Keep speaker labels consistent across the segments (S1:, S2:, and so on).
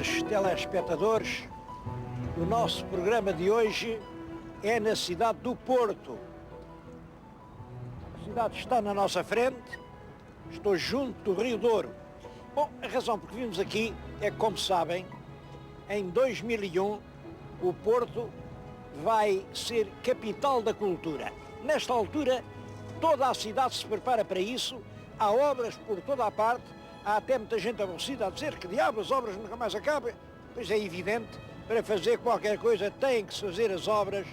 S1: Senhores telespectadores, o nosso programa de hoje é na cidade do Porto. A cidade está na nossa frente, estou junto do Rio Douro. Bom, a razão por que vimos aqui é que, como sabem, em 2001 o Porto vai ser capital da cultura. Nesta altura, toda a cidade se prepara para isso, há obras por toda a parte, há até muita gente aborrecida a dizer que diabo, as obras nunca mais acabam. Pois é evidente, para fazer qualquer coisa tem que se fazer as obras,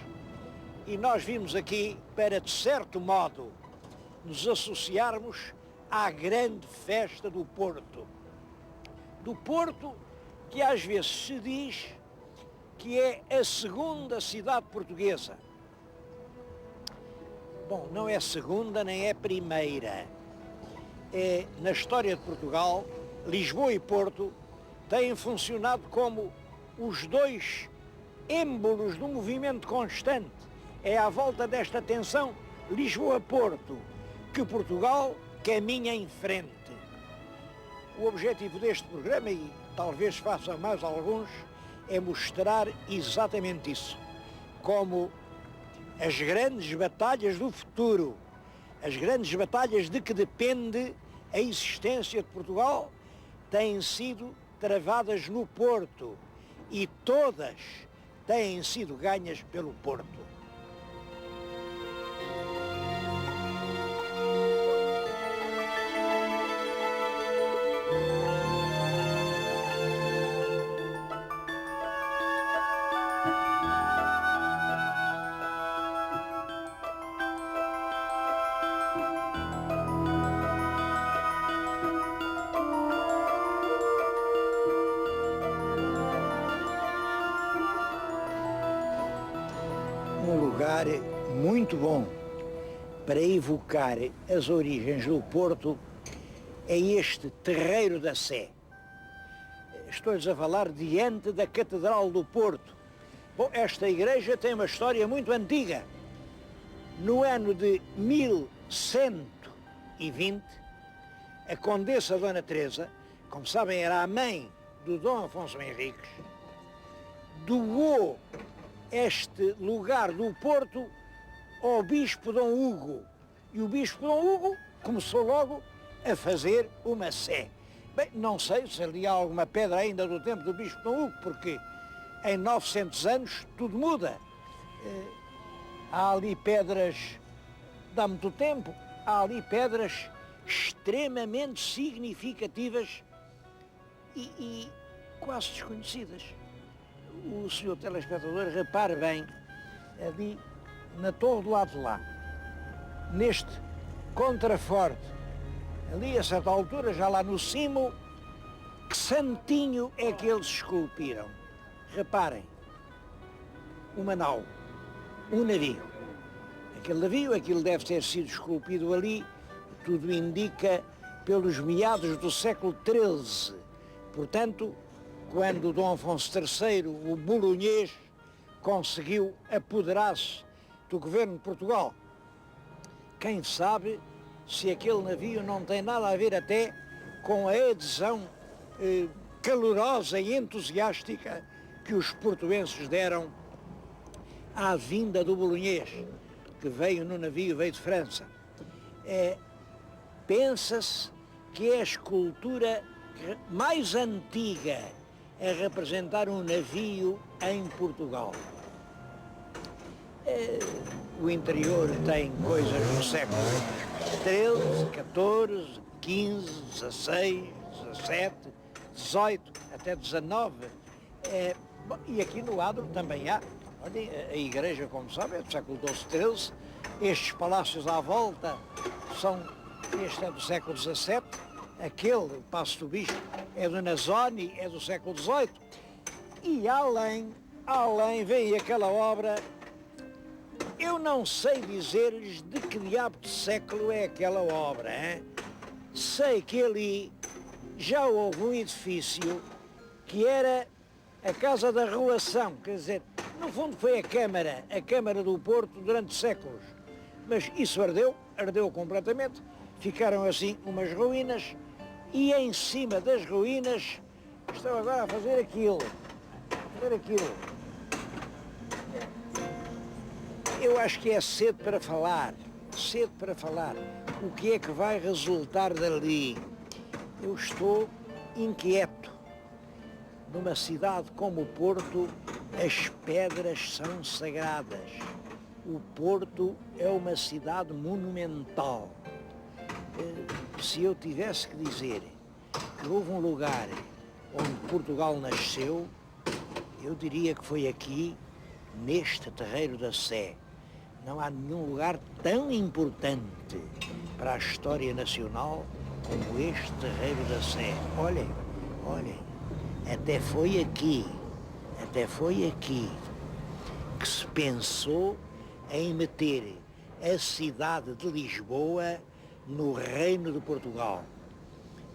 S1: e nós vimos aqui para, de certo modo, nos associarmos à grande festa do Porto. Do Porto, que às vezes se diz que é a segunda cidade portuguesa. Bom, não é segunda nem é primeira. É, na história de Portugal, Lisboa e Porto têm funcionado como os dois êmbolos de um movimento constante. É à volta desta tensão Lisboa-Porto que Portugal caminha em frente. O objetivo deste programa, e talvez faça mais alguns, é mostrar exatamente isso. Como as grandes batalhas do futuro, as grandes batalhas de que depende a existência de Portugal, têm sido travadas no Porto e todas têm sido ganhas pelo Porto. Um lugar muito bom para evocar as origens do Porto é este Terreiro da Sé. Estou-lhes a falar diante da Catedral do Porto. Bom, esta igreja tem uma história muito antiga. No ano de 1120, a Condessa Dona Teresa, como sabem, era a mãe do Dom Afonso Henriques, doou este lugar do Porto ao Bispo Dom Hugo. E o Bispo Dom Hugo começou logo a fazer uma sé. Bem, não sei se ali há alguma pedra ainda do tempo do Bispo Dom Hugo, porque em 900 anos tudo muda. Há ali pedras de há muito tempo, há ali pedras extremamente significativas e quase desconhecidas. O senhor telespectador, repare bem, ali na torre do lado de lá, neste contraforte, ali a certa altura, já lá no cimo, que santinho é que eles esculpiram? Reparem, uma nau, um navio. Aquele navio, aquilo deve ter sido esculpido ali, tudo indica, pelos meados do século XIII. Portanto, quando Dom Afonso III, o bolonhês, conseguiu apoderar-se do governo de Portugal. Quem sabe se aquele navio não tem nada a ver até com a adesão calorosa e entusiástica que os portuenses deram à vinda do bolonhês, que veio no navio, veio de França. Pensa-se que é a escultura mais antiga a representar um navio em Portugal. O interior tem coisas do século XIII, XIV, XV, XVI, XVII, XVIII, até XIX. E aqui no Adro também há. Olhem, a igreja, como sabem, é do século XII, XIII. Estes palácios à volta este é do século XVII. Aquele, o Paço do Bispo, é do Nasoni, é do século XVIII. E além vem aquela obra, eu não sei dizer-lhes de que diabo de século é aquela obra, hein? Sei que ali já houve um edifício que era a Casa da Relação, quer dizer, no fundo foi a Câmara do Porto durante séculos. Mas isso ardeu completamente, ficaram assim umas ruínas, e em cima das ruínas estão agora a fazer aquilo. Eu acho que é cedo para falar. O que é que vai resultar dali? Eu estou inquieto. Numa cidade como o Porto, as pedras são sagradas. O Porto é uma cidade monumental. Se eu tivesse que dizer que houve um lugar onde Portugal nasceu, eu diria que foi aqui, neste Terreiro da Sé. Não há nenhum lugar tão importante para a história nacional como este Terreiro da Sé. Olhem, até foi aqui que se pensou em meter a cidade de Lisboa no Reino de Portugal.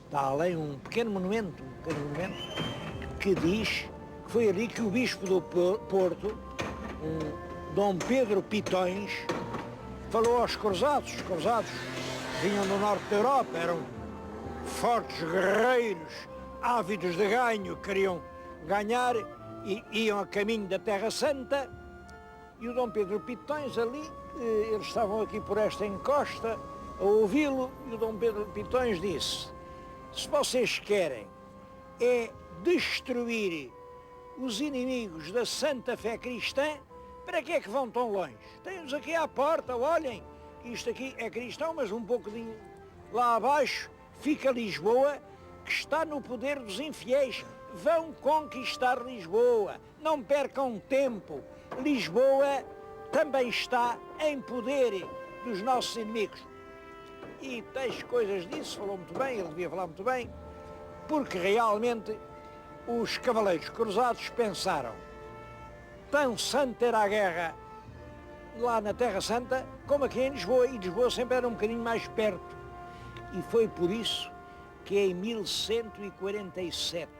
S1: Está além um pequeno monumento que diz que foi ali que o Bispo do Porto, Dom Pedro Pitões, falou aos cruzados. Os cruzados vinham do norte da Europa, eram fortes guerreiros, ávidos de ganho, queriam ganhar e iam a caminho da Terra Santa. E o Dom Pedro Pitões ali, eles estavam aqui por esta encosta a ouvi-lo, e o Dom Pedro Pitões disse: se vocês querem é destruir os inimigos da Santa Fé Cristã, para que é que vão tão longe? Tem-nos aqui à porta, olhem, isto aqui é cristão, mas um pouquinho lá abaixo fica Lisboa, que está no poder dos infiéis. Vão conquistar Lisboa, não percam tempo. Lisboa também está em poder dos nossos inimigos. E tais coisas disso, falou muito bem, ele devia falar muito bem, porque realmente os cavaleiros cruzados pensaram: tão santa era a guerra lá na Terra Santa como aqui em Lisboa, e Lisboa sempre era um bocadinho mais perto. E foi por isso que em 1147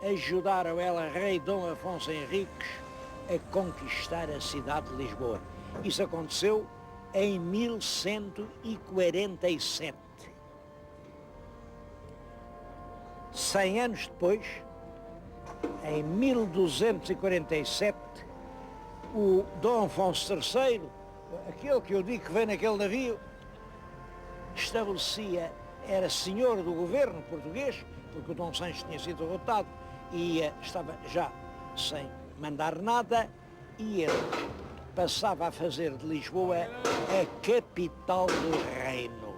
S1: ajudaram ela, rei Dom Afonso Henriques, a conquistar a cidade de Lisboa. Isso aconteceu em 1147. 100 anos depois, em 1247, o Dom Afonso III, aquele que eu digo que vem naquele navio, estabelecia, era senhor do governo português, porque o Dom Sancho tinha sido derrotado e estava já sem mandar nada, e ele passava a fazer de Lisboa a capital do reino.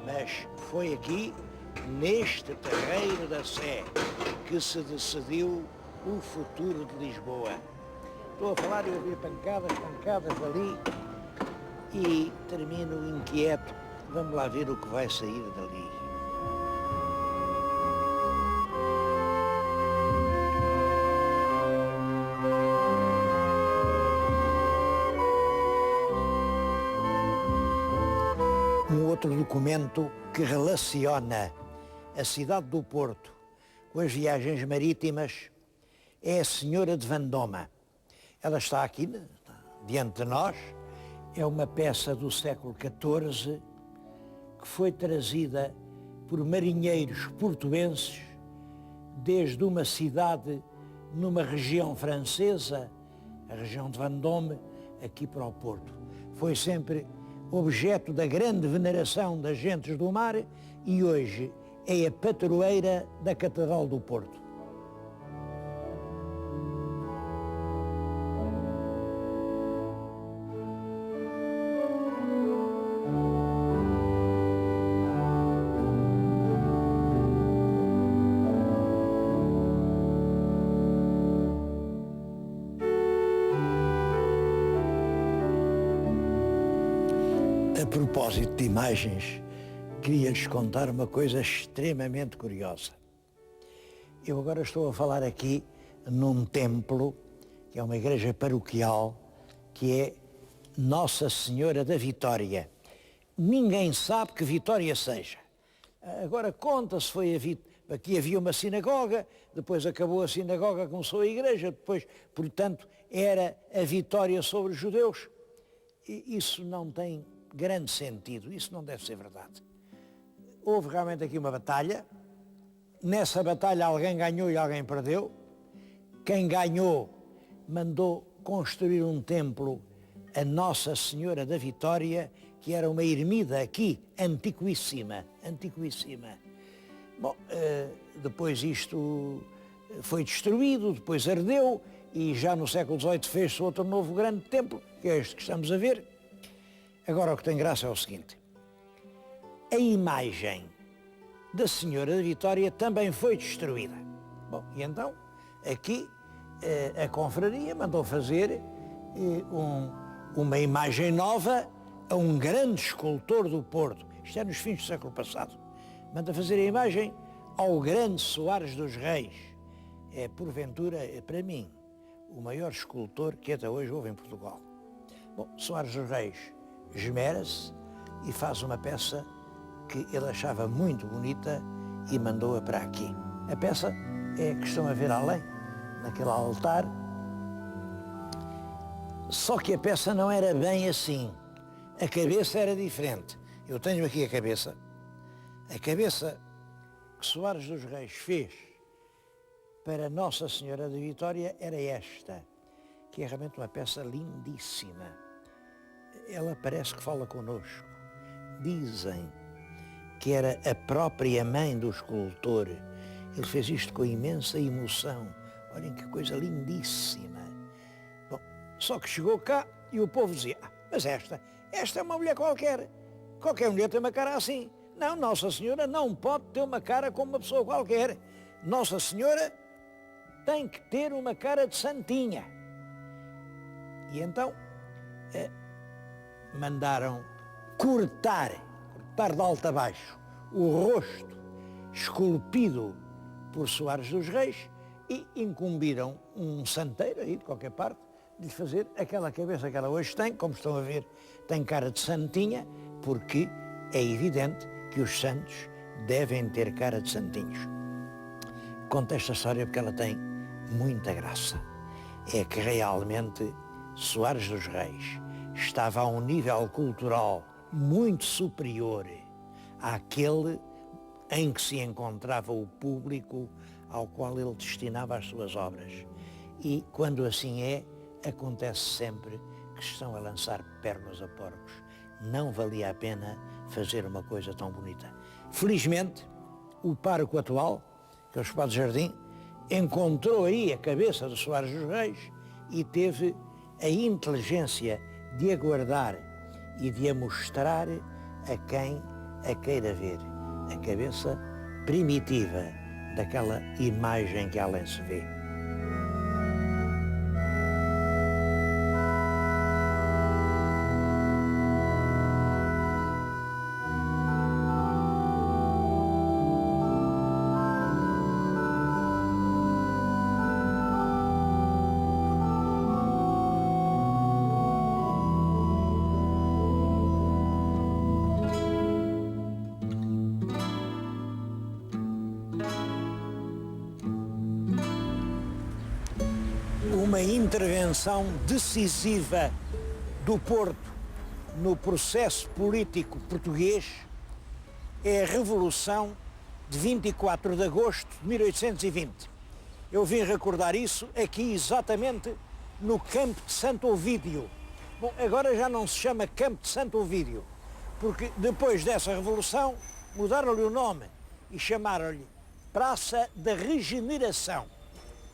S1: Mas foi aqui, neste Terreiro da Sé, que se decidiu o futuro de Lisboa. Estou a falar e ouvir pancadas ali, e termino inquieto. Vamos lá ver o que vai sair dali. Um outro documento que relaciona a cidade do Porto com as viagens marítimas é a Senhora de Vendôme. Ela está aqui, diante de nós, é uma peça do século XIV que foi trazida por marinheiros portuenses desde uma cidade numa região francesa, a região de Vendôme, aqui para o Porto. Foi sempre objeto da grande veneração das gentes do mar e hoje é a padroeira da Catedral do Porto. A propósito de imagens, queria-lhes contar uma coisa extremamente curiosa. Eu agora estou a falar aqui num templo, que é uma igreja paroquial, que é Nossa Senhora da Vitória. Ninguém sabe que Vitória seja. Agora conta-se, aqui havia uma sinagoga, depois acabou a sinagoga, começou a igreja, depois, portanto, era a vitória sobre os judeus. E isso não tem grande sentido, isso não deve ser verdade. Houve realmente aqui uma batalha nessa batalha alguém ganhou e alguém perdeu. Quem ganhou mandou construir um templo a Nossa Senhora da Vitória, que era uma ermida aqui, antiquíssima. Bom, depois isto foi destruído, depois ardeu, e já no século XVIII fez-se outro novo grande templo, que é este que estamos a ver. Agora o que tem graça é o seguinte: a imagem da Senhora da Vitória também foi destruída. Bom, e então, aqui, a confraria mandou fazer uma imagem nova a um grande escultor do Porto. Isto é nos fins do século passado. Manda fazer a imagem ao grande Soares dos Reis. É, porventura, para mim, o maior escultor que até hoje houve em Portugal. Bom, Soares dos Reis esmera-se e faz uma peça que ele achava muito bonita e mandou-a para aqui. A peça é a que estão a ver além, naquele altar. Só que a peça não era bem assim. A cabeça era diferente. Eu tenho aqui a cabeça. A cabeça que Soares dos Reis fez para Nossa Senhora da Vitória era esta, que é realmente uma peça lindíssima. Ela parece que fala connosco. Dizem que era a própria mãe do escultor. Ele fez isto com imensa emoção. Olhem que coisa lindíssima. Bom, só que chegou cá e o povo dizia: mas esta é uma mulher qualquer. Qualquer mulher tem uma cara assim. Não, Nossa Senhora não pode ter uma cara como uma pessoa qualquer. Nossa Senhora tem que ter uma cara de santinha. E então mandaram cortar de alto a baixo o rosto esculpido por Soares dos Reis e incumbiram um santeiro aí de qualquer parte de lhe fazer aquela cabeça que ela hoje tem. Como estão a ver, tem cara de santinha, porque é evidente que os santos devem ter cara de santinhos. Conto esta história porque ela tem muita graça. É que realmente Soares dos Reis estava a um nível cultural muito superior àquele em que se encontrava o público ao qual ele destinava as suas obras. E quando assim é, acontece sempre que estão a lançar pernas a porcos. Não valia a pena fazer uma coisa tão bonita. Felizmente, o pároco atual, que é o Espadão Jardim, encontrou aí a cabeça de Soares dos Reis e teve a inteligência de a guardar e de a mostrar a quem a queira ver. A cabeça primitiva daquela imagem que além se vê. Uma intervenção decisiva do Porto no processo político português é a Revolução de 24 de agosto de 1820. Eu vim recordar isso aqui exatamente no Campo de Santo Ovídio. Bom, agora já não se chama Campo de Santo Ovídio, porque depois dessa Revolução mudaram-lhe o nome e chamaram-lhe Praça da Regeneração.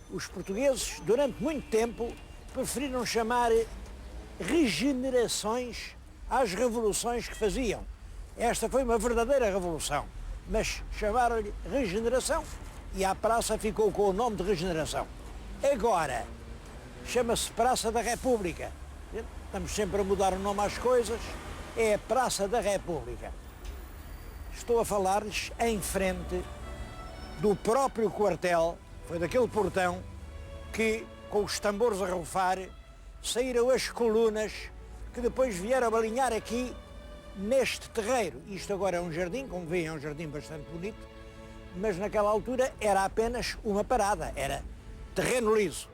S1: Os portugueses, durante muito tempo, preferiram chamar regenerações às revoluções que faziam. Esta foi uma verdadeira revolução, mas chamaram-lhe Regeneração e a praça ficou com o nome de Regeneração. Agora, chama-se Praça da República. Estamos sempre a mudar o nome às coisas. É a Praça da República. Estou a falar-lhes em frente do próprio quartel. Foi daquele portão que, com os tambores a rufar, saíram as colunas que depois vieram a alinhar aqui neste terreiro. Isto agora é um jardim, como veem, é um jardim bastante bonito, mas naquela altura era apenas uma parada, era terreno liso.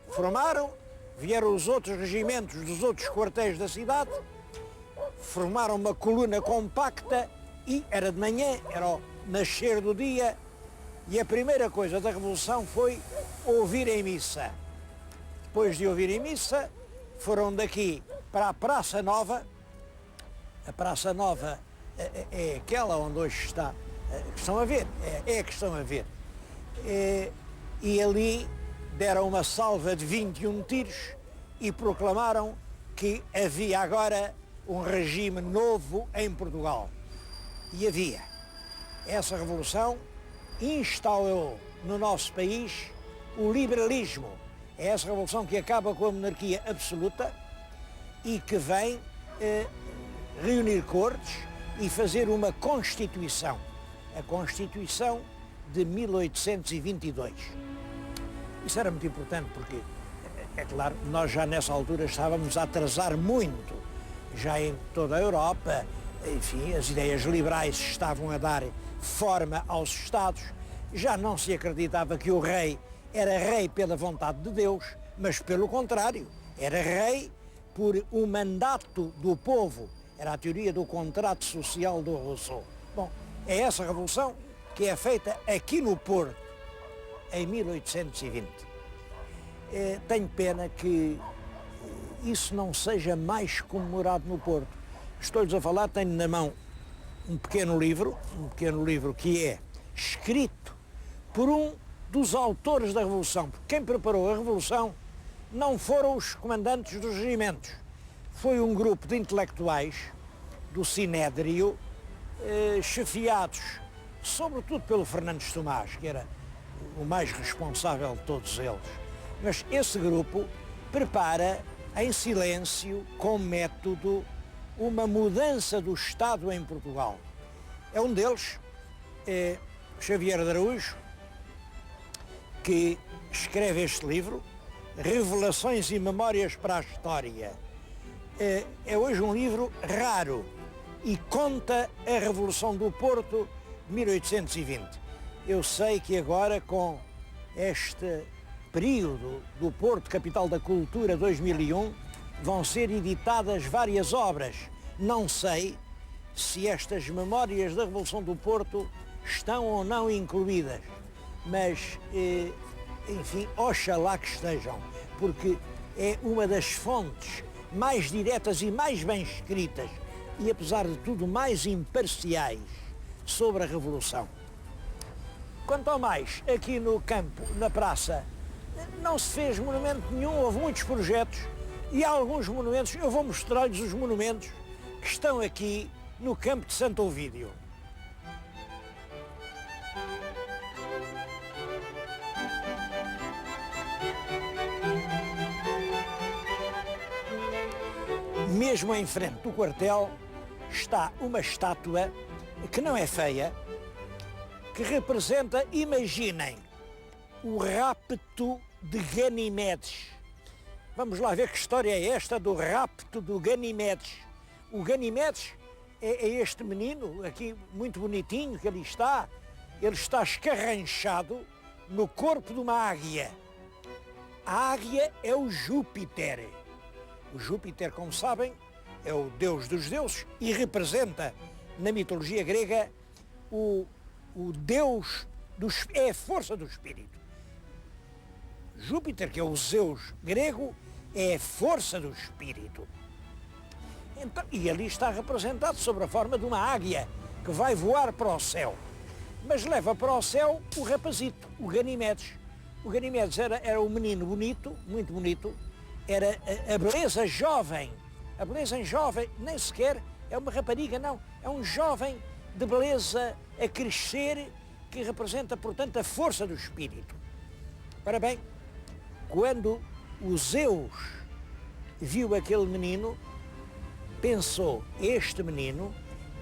S1: Formaram, vieram os outros regimentos dos outros quartéis da cidade, formaram uma coluna compacta e era de manhã, era o nascer do dia, E a primeira coisa da Revolução foi ouvir em missa. Depois de ouvir em missa, foram daqui para a Praça Nova. A Praça Nova é aquela onde hoje está, que estão a ver, é a que estão a ver. E ali deram uma salva de 21 tiros e proclamaram que havia agora um regime novo em Portugal. E havia. Essa revolução instaurou no nosso país o liberalismo. É essa revolução que acaba com a monarquia absoluta e que vem reunir cortes e fazer uma Constituição. A Constituição de 1822. Isso era muito importante porque, é claro, nós já nessa altura estávamos a atrasar muito. Já em toda a Europa, enfim, as ideias liberais estavam a dar forma aos Estados. Já não se acreditava que o rei era rei pela vontade de Deus, mas pelo contrário, era rei por um mandato do povo. Era a teoria do contrato social do Rousseau. Bom, é essa revolução que é feita aqui no Porto, em 1820. Tenho pena que isso não seja mais comemorado no Porto. Estou-lhes a falar, tenho na mão um pequeno livro que é escrito por um dos autores da Revolução, porque quem preparou a Revolução não foram os comandantes dos regimentos, foi um grupo de intelectuais do Sinédrio, chefiados sobretudo pelo Fernandes Tomás, que era o mais responsável de todos eles. Mas esse grupo prepara em silêncio, com método, uma mudança do Estado em Portugal. É um deles, Xavier de Araújo, que escreve este livro, Revelações e Memórias para a História. É hoje um livro raro e conta a Revolução do Porto de 1820. Eu sei que agora, com este período do Porto, capital da cultura 2001, vão ser editadas várias obras. Não sei se estas memórias da Revolução do Porto estão ou não incluídas, mas, enfim, oxalá que estejam, porque é uma das fontes mais diretas e mais bem escritas e, apesar de tudo, mais imparciais sobre a Revolução. Quanto ao mais, aqui no campo, na praça, não se fez monumento nenhum, houve muitos projetos e há alguns monumentos, eu vou mostrar-lhes os monumentos que estão aqui no campo de Santo Ovídio. Mesmo em frente do quartel está uma estátua que não é feia, que representa, imaginem, o rapto de Ganimedes. Vamos lá ver que história é esta do rapto do Ganimedes. O Ganimedes é este menino aqui muito bonitinho que ali está. Ele está escarranchado no corpo de uma águia. A águia é o Júpiter. O Júpiter, como sabem, é o deus dos deuses e representa, na mitologia grega, o deus, é a força do espírito. Júpiter, que é o Zeus grego, é a força do espírito. Então, e ali está representado sob a forma de uma águia que vai voar para o céu. Mas leva para o céu o rapazito, o Ganimedes. O Ganimedes era um menino bonito, muito bonito, era a beleza jovem. A beleza jovem nem sequer é uma rapariga, não. É um jovem de beleza a crescer que representa, portanto, a força do espírito. Ora bem, quando o Zeus viu aquele menino, pensou, este menino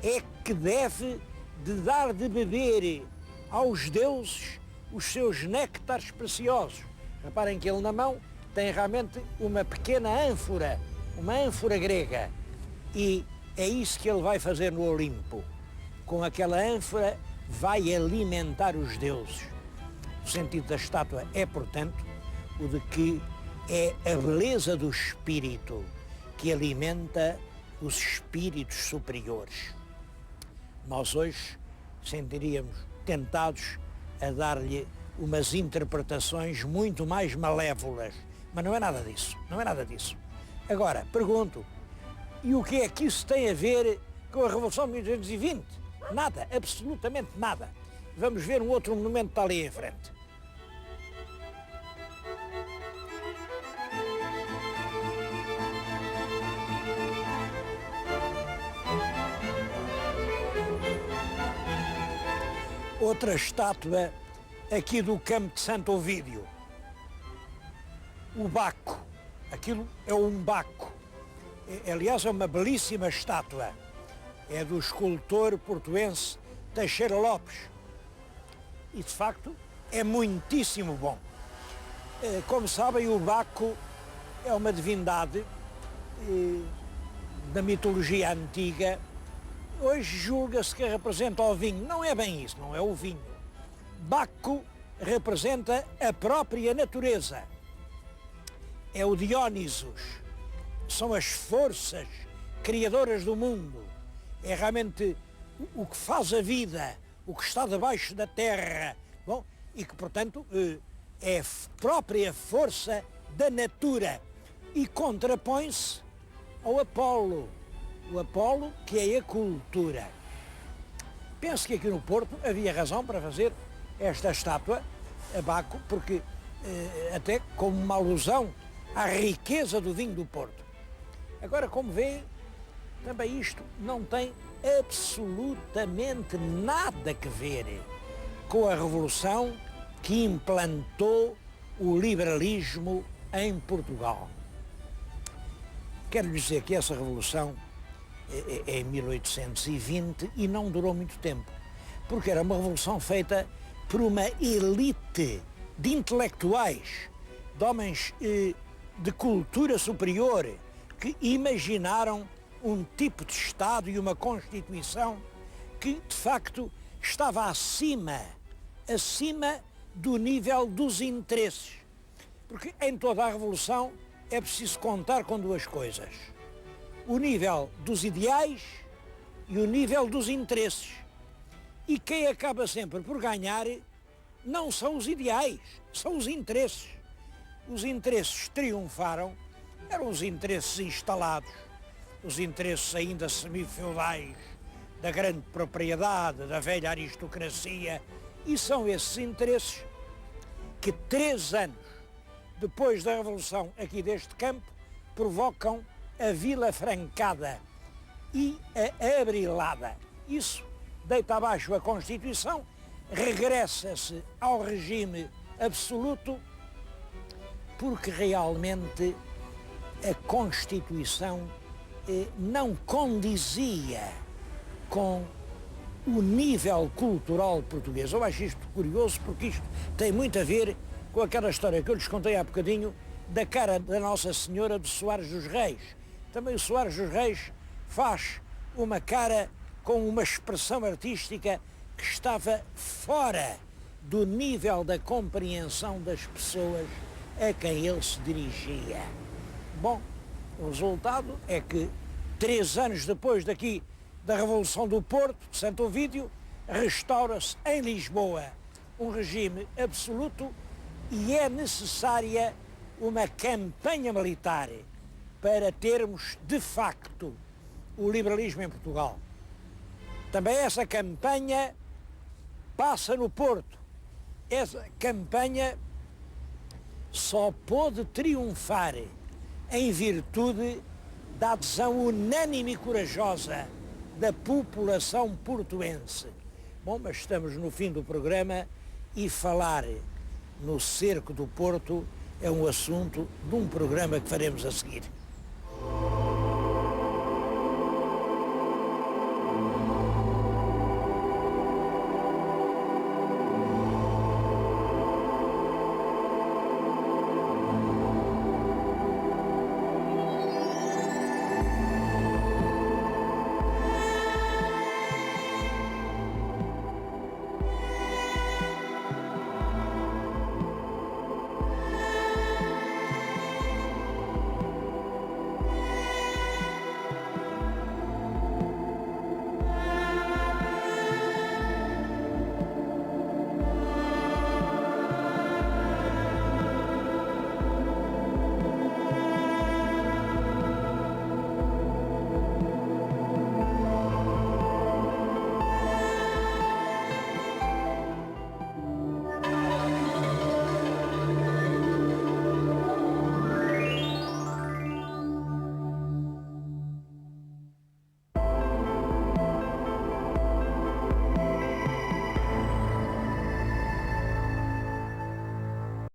S1: é que deve de dar de beber aos deuses os seus néctares preciosos. Reparem que ele na mão tem realmente uma pequena ânfora, uma ânfora grega, e é isso que ele vai fazer no Olimpo. Com aquela ânfora vai alimentar os deuses. O sentido da estátua é, portanto, o de que é a beleza do espírito que alimenta os espíritos superiores. Nós hoje sentiríamos tentados a dar-lhe umas interpretações muito mais malévolas. Mas não é nada disso, não é nada disso. Agora, pergunto, e o que é que isso tem a ver com a Revolução de 1820? Nada, absolutamente nada. Vamos ver um outro monumento que está ali em frente. Outra estátua aqui do campo de Santo Ovídio. O Baco. Aquilo é um baco. Aliás, é uma belíssima estátua. É do escultor portuense Teixeira Lopes. E, de facto, é muitíssimo bom. Como sabem, o Baco é uma divindade da mitologia antiga. Hoje julga-se que representa o vinho. Não é bem isso, não é o vinho. Baco representa a própria natureza. É o Diónisos. São as forças criadoras do mundo. É realmente o que faz a vida, o que está debaixo da terra. Bom, e que, portanto, é a própria força da natura. E contrapõe-se ao Apolo. O Apolo, que é a cultura. Penso que aqui no Porto havia razão para fazer esta estátua a Baco, porque até como uma alusão à riqueza do vinho do Porto. Agora, como veem, também isto não tem absolutamente nada a ver com a revolução que implantou o liberalismo em Portugal. Quero dizer que essa revolução é em 1820 e não durou muito tempo, porque era uma revolução feita por uma elite de intelectuais, de homens de cultura superior, que imaginaram um tipo de Estado e uma Constituição que, de facto, estava acima do nível dos interesses. Porque em toda a revolução é preciso contar com duas coisas: o nível dos ideais e o nível dos interesses. E quem acaba sempre por ganhar não são os ideais, são os interesses. Os interesses triunfaram, eram os interesses instalados, os interesses ainda semi-feudais da grande propriedade, da velha aristocracia, e são esses interesses que 3 anos depois da Revolução aqui deste campo provocam a Vila Francada e a Abrilada. Isso deita abaixo a Constituição, regressa-se ao regime absoluto, porque realmente a Constituição não condizia com o nível cultural português. Eu acho isto curioso, porque isto tem muito a ver com aquela história que eu lhes contei há bocadinho da cara da Nossa Senhora de Soares dos Reis. Também o Soares dos Reis faz uma cara com uma expressão artística que estava fora do nível da compreensão das pessoas a quem ele se dirigia. Bom, o resultado é que 3 anos depois daqui da Revolução do Porto, de Santo Ovídio, restaura-se em Lisboa um regime absoluto e é necessária uma campanha militar para termos, de facto, o liberalismo em Portugal. Também essa campanha passa no Porto. Essa campanha só pôde triunfar em virtude da adesão unânime e corajosa da população portuense. Bom, mas estamos no fim do programa e falar no cerco do Porto é um assunto de um programa que faremos a seguir.